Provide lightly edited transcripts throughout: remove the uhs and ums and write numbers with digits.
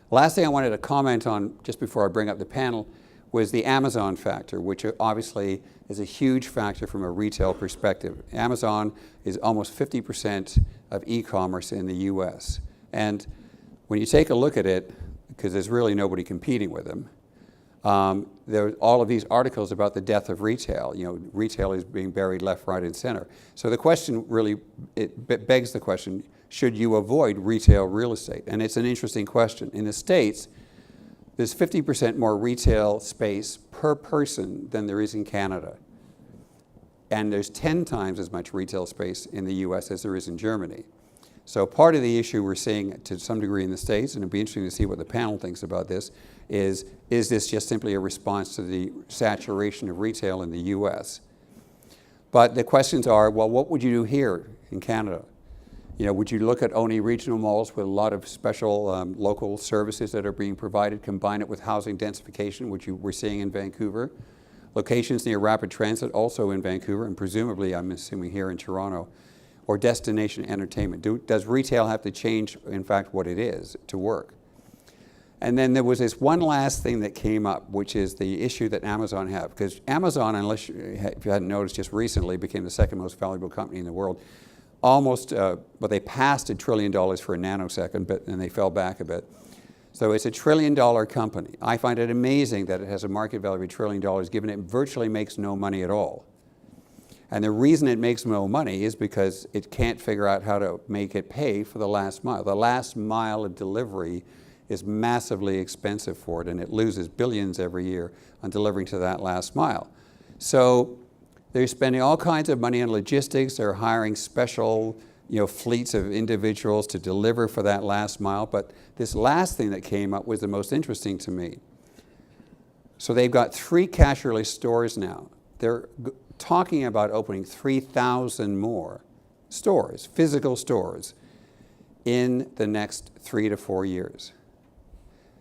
Last thing I wanted to comment on, just before I bring up the panel, was the Amazon factor, which obviously is a huge factor from a retail perspective. Amazon is almost 50% of e-commerce in the US. And when you take a look at it, because there's really nobody competing with them, there are all of these articles about the death of retail. You know, retail is being buried left, right, and center. So the question really, it begs the question, should you avoid retail real estate? And it's an interesting question. In the States, there's 50% more retail space per person than there is in Canada. And there's 10 times as much retail space in the US as there is in Germany. So part of the issue we're seeing to some degree in the States, and it'd be interesting to see what the panel thinks about this, is this just simply a response to the saturation of retail in the US? But the questions are, well, what would you do here in Canada? You know, would you look at only regional malls with a lot of special local services that are being provided, combine it with housing densification, which we're seeing in Vancouver? Locations near rapid transit, also in Vancouver, and presumably, I'm assuming, here in Toronto, or destination entertainment. Does retail have to change, in fact, what it is to work? And then there was this one last thing that came up, which is the issue that Amazon have. Because Amazon, if you hadn't noticed, just recently became the second most valuable company in the world. Almost, but they passed $1 trillion for a nanosecond, but then they fell back a bit. So it's $1 trillion company. I find it amazing that it has a market value of $1 trillion, given it virtually makes no money at all. And the reason it makes no money is because it can't figure out how to make it pay for the last mile. The last mile of delivery is massively expensive for it, and it loses billions every year on delivering to that last mile. So they're spending all kinds of money on logistics. They're hiring special, fleets of individuals to deliver for that last mile. But this last thing that came up was the most interesting to me. So they've got 3 cash release stores now. They're talking about opening 3,000 more stores, physical stores, in the next 3 to 4 years.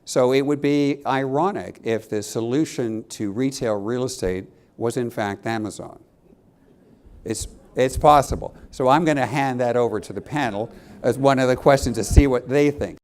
So it would be ironic if the solution to retail real estate was in fact Amazon. It's possible. So I'm going to hand that over to the panel as one of the questions to see what they think.